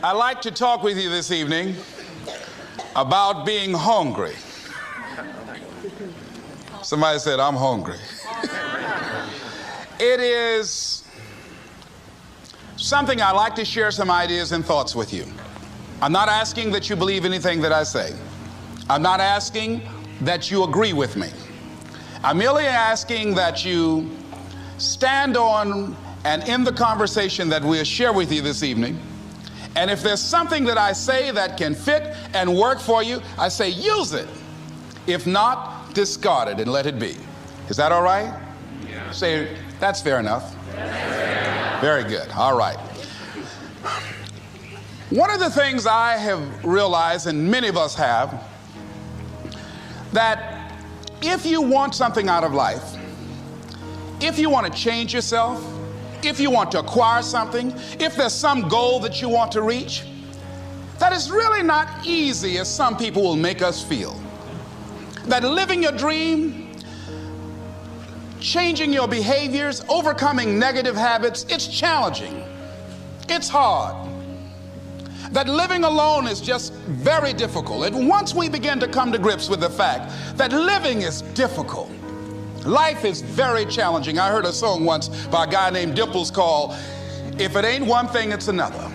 I'd like to talk with you this evening about being hungry. Somebody said, I'm hungry. It is something I'd like to share some ideas and thoughts with you. I'm not asking that you believe anything that I say. I'm not asking that you agree with me. I'm merely asking that you stand on and in the conversation that we'll share with you this evening. And if there's something that I say that can fit and work for you, I say use it. If not, discard it and let it be. Is that all right? Yeah. Say, that's fair enough. Very good. All right. One of the things I have realized, and many of us have, that if you want something out of life, if you want to change yourself, if you want to acquire something, if there's some goal that you want to reach, that is really not easy as some people will make us feel. That living your dream, changing your behaviors, overcoming negative habits, it's challenging. It's hard. That living alone is just very difficult. And once we begin to come to grips with the fact that living is difficult, life is very challenging. I heard a song once by a guy named Dimples called, If It Ain't One Thing, It's Another.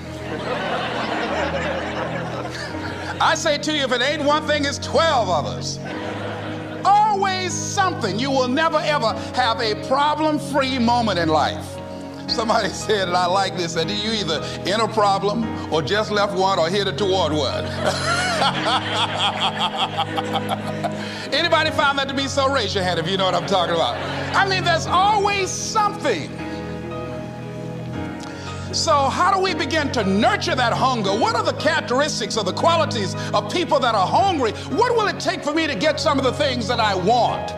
I say to you, if it ain't one thing, it's 12 others. Always something. You will never ever have a problem-free moment in life. Somebody said, and I like this, that you either in a problem or just left one or headed toward one. Anybody found that to be so? Raise your hand if you know what I'm talking about. I mean, there's always something. So how do we begin to nurture that hunger? What are the characteristics or the qualities of people that are hungry? What will it take for me to get some of the things that I want?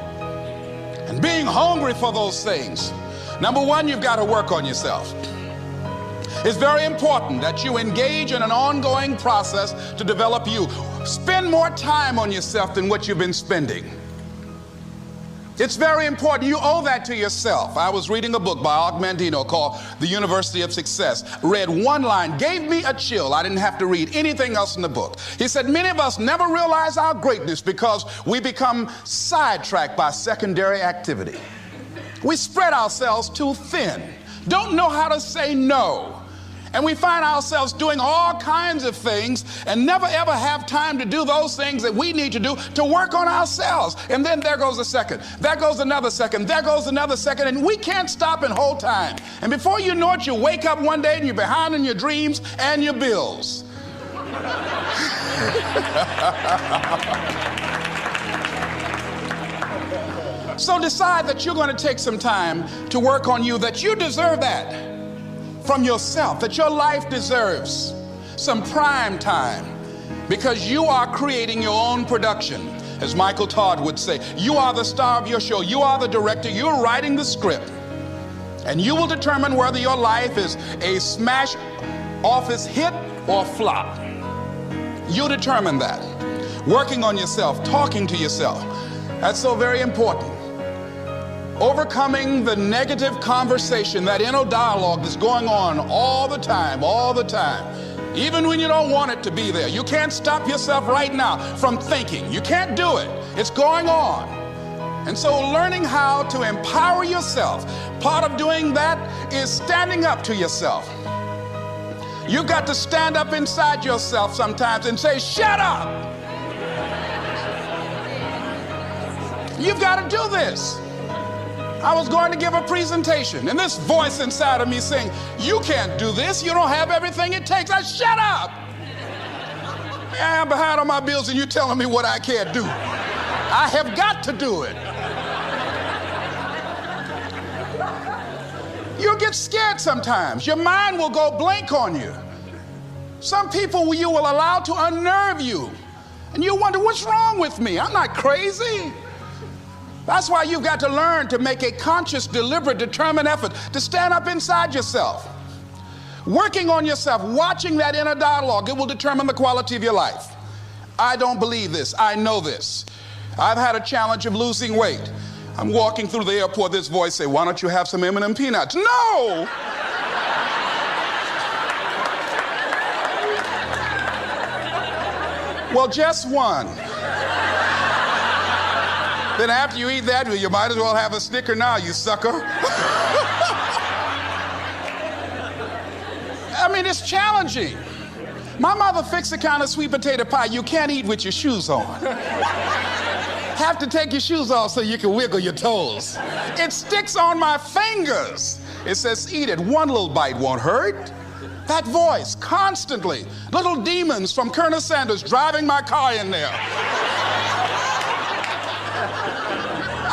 And being hungry for those things. Number one, you've got to work on yourself. It's very important that you engage in an ongoing process to develop you. Spend more time on yourself than what you've been spending. It's very important. You owe that to yourself. I was reading a book by Og Mandino called The University of Success. Read one line, gave me a chill. I didn't have to read anything else in the book. He said, many of us never realize our greatness because we become sidetracked by secondary activity. We spread ourselves too thin, don't know how to say no. And we find ourselves doing all kinds of things and never ever have time to do those things that we need to do to work on ourselves. And then there goes a second, there goes another second, there goes another second, and we can't stop and hold time. And before you know it, you wake up one day and you're behind on your dreams and your bills. So decide that you're going to take some time to work on you, that you deserve that from yourself, that your life deserves some prime time because you are creating your own production. As Michael Todd would say, you are the star of your show. You are the director. You're writing the script. And you will determine whether your life is a smash office hit or flop. You'll determine that. Working on yourself, talking to yourself. That's so very important. Overcoming the negative conversation, that inner dialogue that's going on all the time, even when you don't want it to be there. You can't stop yourself right now from thinking. You can't do it. It's going on. And so learning how to empower yourself, part of doing that is standing up to yourself. You've got to stand up inside yourself sometimes and say, shut up. You've got to do this. I was going to give a presentation, and this voice inside of me saying, you can't do this. You don't have everything it takes. I shut up. I'm behind on my bills, and you're telling me what I can't do. I have got to do it. You'll get scared sometimes. Your mind will go blank on you. Some people you will allow to unnerve you, and you wonder, what's wrong with me? I'm not crazy. That's why you've got to learn to make a conscious, deliberate, determined effort to stand up inside yourself. Working on yourself, watching that inner dialogue, it will determine the quality of your life. I don't believe this. I know this. I've had a challenge of losing weight. I'm walking through the airport, this voice say, why don't you have some M&M peanuts? No! Well, just one. Then after you eat that, you might as well have a Snicker now, you sucker. I mean, it's challenging. My mother fixed the kind of sweet potato pie you can't eat with your shoes on. Have to take your shoes off so you can wiggle your toes. It sticks on my fingers. It says, eat it. One little bite won't hurt. That voice, constantly. Little demons from Colonel Sanders driving my car in there.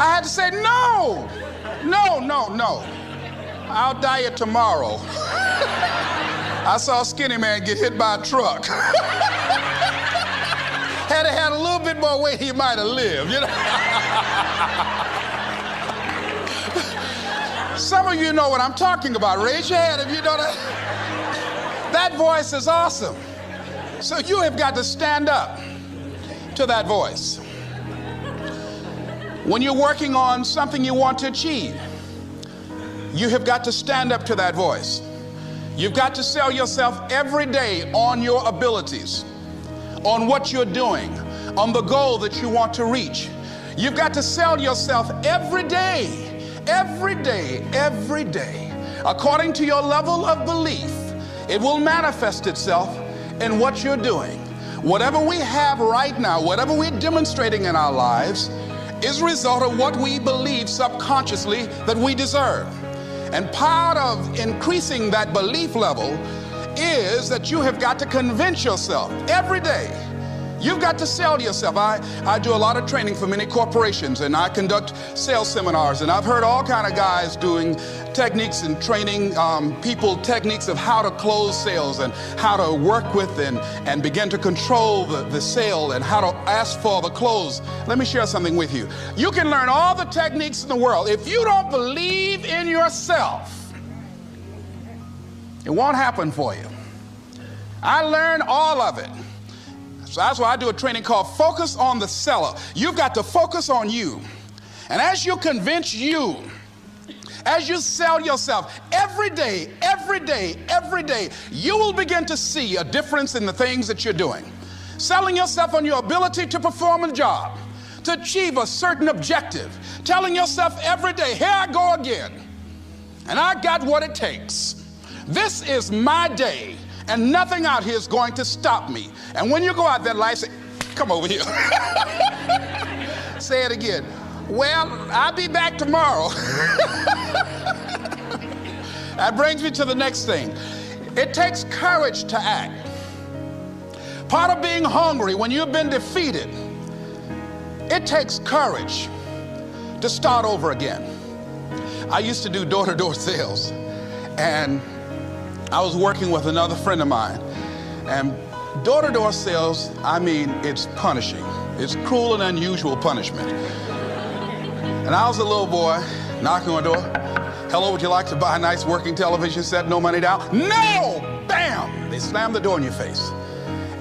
I had to say, no. I'll diet tomorrow. I saw a skinny man get hit by a truck. Had he had a little bit more weight, he might have lived, you know. Some of you know what I'm talking about. Raise your hand if you know that. That voice is awesome. So you have got to stand up to that voice. When you're working on something you want to achieve, you have got to stand up to that voice. You've got to sell yourself every day on your abilities, on what you're doing, on the goal that you want to reach. You've got to sell yourself every day, according to your level of belief. It will manifest itself in what you're doing. Whatever we have right now, whatever we're demonstrating in our lives, is a result of what we believe subconsciously that we deserve. And part of increasing that belief level is that you have got to convince yourself every day. You've got to sell yourself. I do a lot of training for many corporations, and I conduct sales seminars, and I've heard all kind of guys doing techniques and training people techniques of how to close sales and how to work with and begin to control the sale and how to ask for the close. Let me share something with you. You can learn all the techniques in the world. If you don't believe in yourself, it won't happen for you. I learned all of it. So that's why I do a training called Focus on the Seller. You've got to focus on you. And as you convince you, as you sell yourself every day, you will begin to see a difference in the things that you're doing. Selling yourself on your ability to perform a job, to achieve a certain objective. Telling yourself every day, here I go again. And I got what it takes. This is my day. And nothing out here is going to stop me. And when you go out there in life, say, come over here. Say it again. Well, I'll be back tomorrow. That brings me to the next thing. It takes courage to act. Part of being hungry when you've been defeated, it takes courage to start over again. I used to do door-to-door sales, and I was working with another friend of mine, and door-to-door sales, I mean, it's punishing. It's cruel and unusual punishment. And I was a little boy knocking on the door. Hello, would you like to buy a nice working television set? No money down? No! Bam! They slammed the door in your face.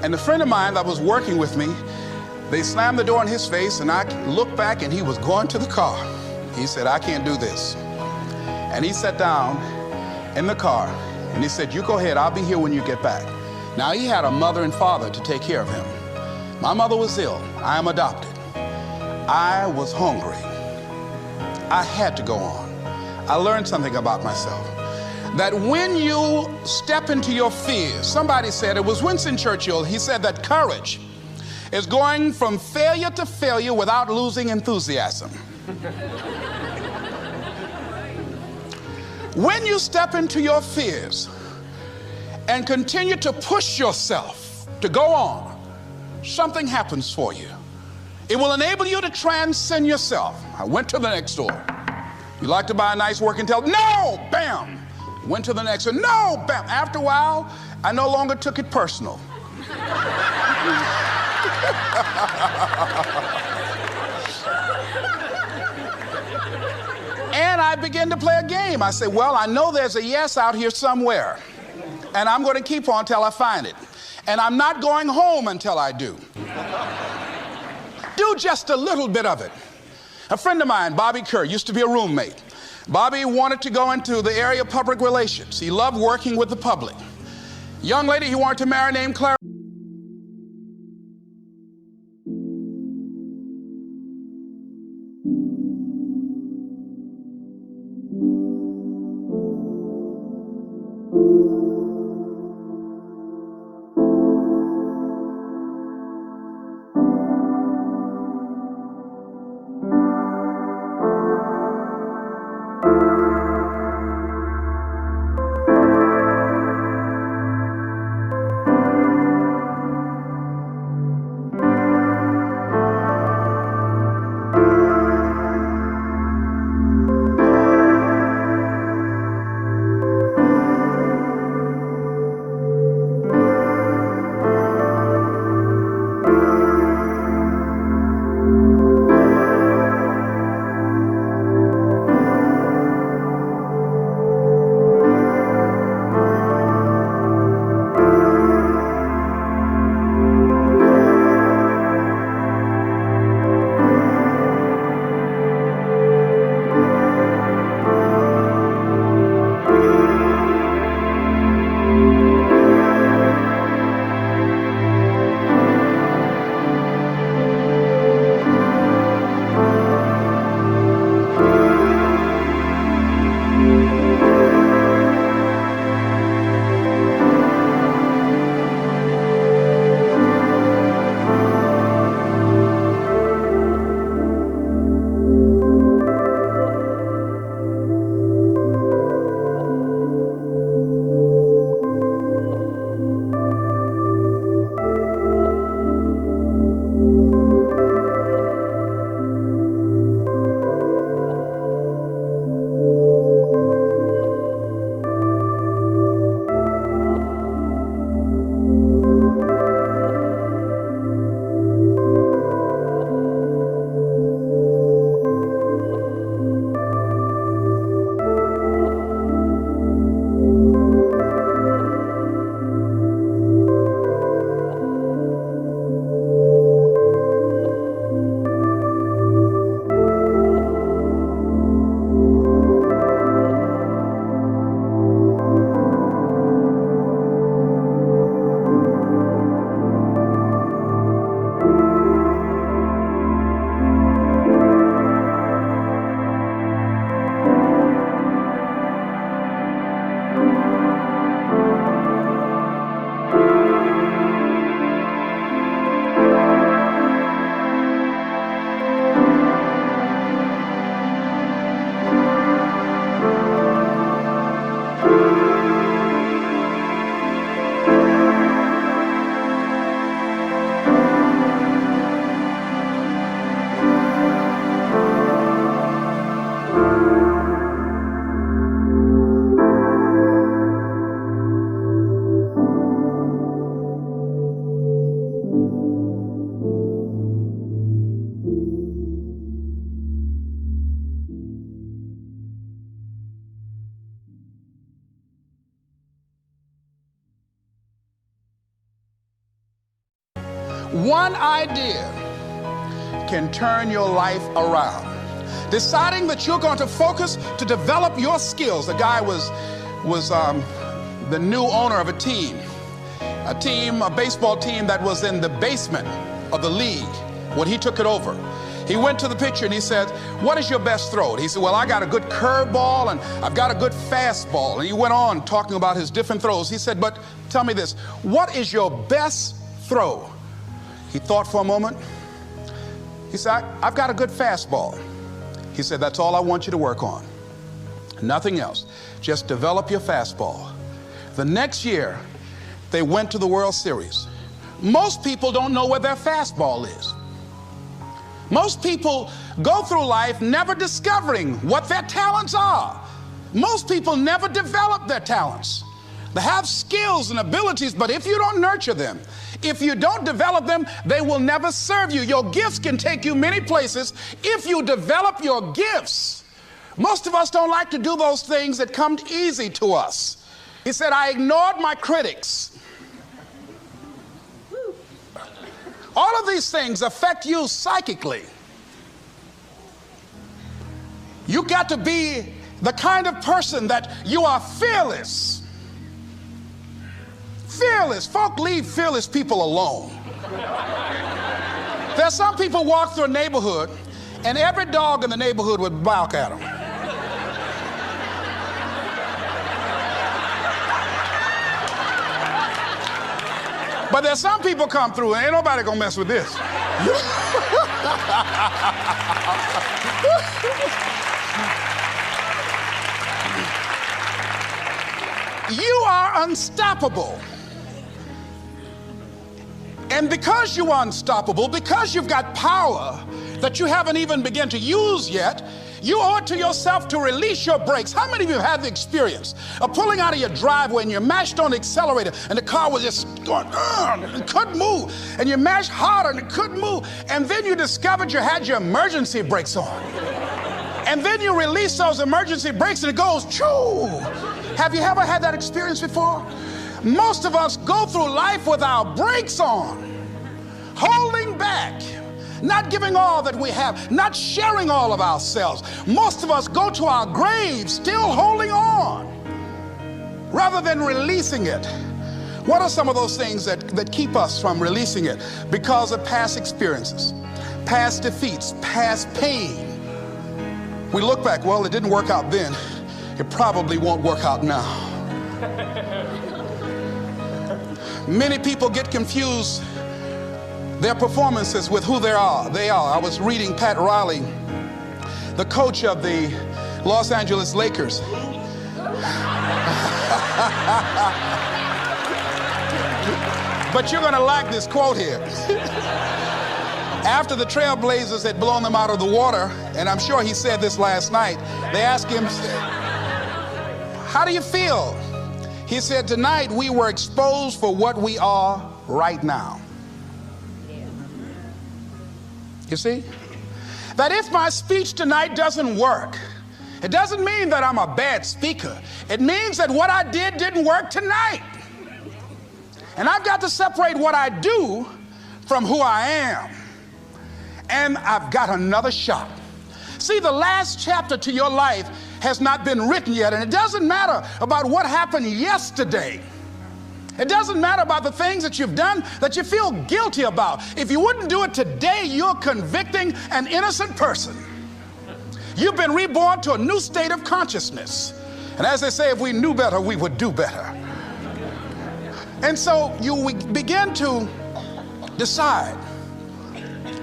And the friend of mine that was working with me, they slammed the door in his face, and I looked back, and he was going to the car. He said, I can't do this. And he sat down in the car, and he said, you go ahead, I'll be here when you get back. Now, he had a mother and father to take care of him. My mother was ill. I am adopted. I was hungry. I had to go on. I learned something about myself. That when you step into your fears, somebody said, it was Winston Churchill, he said that courage is going from failure to failure without losing enthusiasm. When you step into your fears and continue to push yourself to go on, something happens for you. It will enable you to transcend yourself. I went to the next door. You like to buy a nice working television? No! Bam! Went to the next one. No! Bam! After a while, I no longer took it personal. And I began to play a game. I said, well, I know there's a yes out here somewhere, and I'm going to keep on until I find it. And I'm not going home until I do. Do just a little bit of it. A friend of mine, Bobby Kerr, used to be a roommate. Bobby wanted to go into the area of public relations. He loved working with the public. Young lady he wanted to marry named Clara. One idea can turn your life around. Deciding that you're going to focus to develop your skills. The guy was the new owner of a baseball team that was in the basement of the league when he took it over. He went to the pitcher and he said, "What is your best throw?" He said, "Well, I got a good curveball and I've got a good fastball." And he went on talking about his different throws. He said, "But tell me this, what is your best throw?" He thought for a moment. He said, "I've got a good fastball." He said, "That's all I want you to work on. Nothing else. Just develop your fastball." The next year, they went to the World Series. Most people don't know where their fastball is. Most people go through life never discovering what their talents are. Most people never develop their talents. They have skills and abilities, but if you don't nurture them, if you don't develop them, they will never serve you. Your gifts can take you many places if you develop your gifts. Most of us don't like to do those things that come easy to us. He said, "I ignored my critics." All of these things affect you psychically. You got to be the kind of person that you are fearless. Fearless. Folk leave fearless people alone. There's some people walk through a neighborhood and every dog in the neighborhood would bark at them. But there's some people come through and ain't nobody gonna mess with this. You are unstoppable. And because you are unstoppable, because you've got power that you haven't even begun to use yet, you owe it to yourself to release your brakes. How many of you have the experience of pulling out of your driveway and you mashed on the accelerator and the car was just going, it couldn't move, and you mashed harder and it couldn't move, and then you discovered you had your emergency brakes on, and then you release those emergency brakes and it goes, choo! Have you ever had that experience before? Most of us go through life with our brakes on, holding back, not giving all that we have, not sharing all of ourselves. Most of us go to our graves still holding on rather than releasing it. What are some of those things that keep us from releasing it? Because of past experiences, past defeats, past pain. We look back, well, it didn't work out then. It probably won't work out now. Many people get confused their performances with who they are. I was reading Pat Riley, the coach of the Los Angeles Lakers. But you're gonna like this quote here. After the Trailblazers had blown them out of the water, and I'm sure he said this last night, they asked him, "How do you feel?" He said, "Tonight we were exposed for what we are right now." You see? That if my speech tonight doesn't work, it doesn't mean that I'm a bad speaker. It means that what I didn't work tonight. And I've got to separate what I do from who I am. And I've got another shot. See, the last chapter to your life has not been written yet, and it doesn't matter about what happened yesterday. It doesn't matter about the things that you've done that you feel guilty about. If you wouldn't do it today, you're convicting an innocent person. You've been reborn to a new state of consciousness. And as they say, if we knew better, we would do better. And so you begin to decide,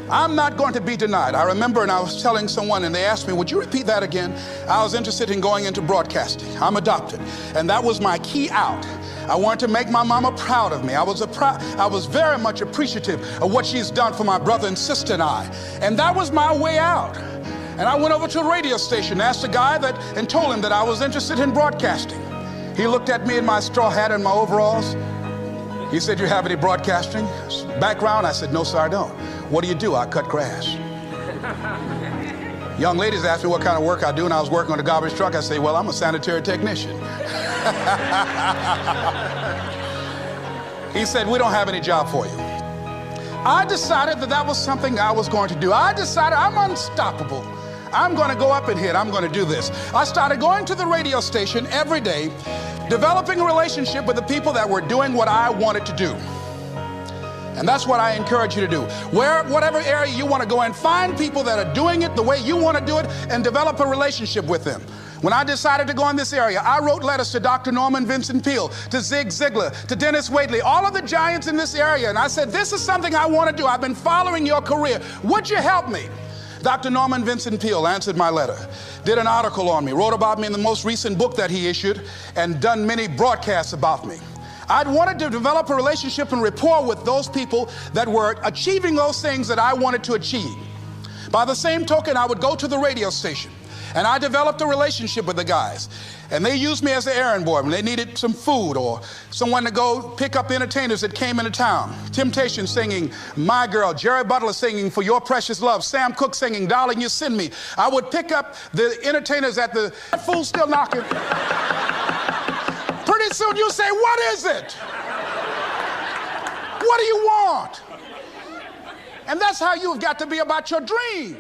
I'm not going to be denied. I remember, and I was telling someone, and they asked me, would you repeat that again? I was interested in going into broadcasting. I'm adopted, and that was my key out. I wanted to make my mama proud of me. I was very much appreciative of what she's done for my brother and sister and I. And that was my way out. And I went over to a radio station, asked a guy and told him that I was interested in broadcasting. He looked at me in my straw hat and my overalls. He said, "You have any broadcasting background?" I said, "No, sir, I don't." "What do you do?" "I cut grass." Young ladies asked me what kind of work I do, and I was working on a garbage truck. I say, "Well, I'm a sanitary technician." He said, "We don't have any job for you." I decided that that was something I was going to do. I decided I'm unstoppable. I'm going to go up and hit. I'm going to do this. I started going to the radio station every day, developing a relationship with the people that were doing what I wanted to do. And that's what I encourage you to do. Whatever area you want to go and find people that are doing it the way you want to do it and develop a relationship with them. When I decided to go in this area, I wrote letters to Dr. Norman Vincent Peale, to Zig Ziglar, to Dennis Waitley, all of the giants in this area. And I said, this is something I want to do. I've been following your career. Would you help me? Dr. Norman Vincent Peale answered my letter, did an article on me, wrote about me in the most recent book that he issued, and done many broadcasts about me. I'd wanted to develop a relationship and rapport with those people that were achieving those things that I wanted to achieve. By the same token, I would go to the radio station, and I developed a relationship with the guys. And they used me as an errand boy when they needed some food or someone to go pick up entertainers that came into town. Temptation singing My Girl, Jerry Butler singing For Your Precious Love, Sam Cooke singing Darling You Send Me. I would pick up the entertainers at the fool still knocking. Pretty soon you say, what is it? What do you want? And that's how you've got to be about your dream.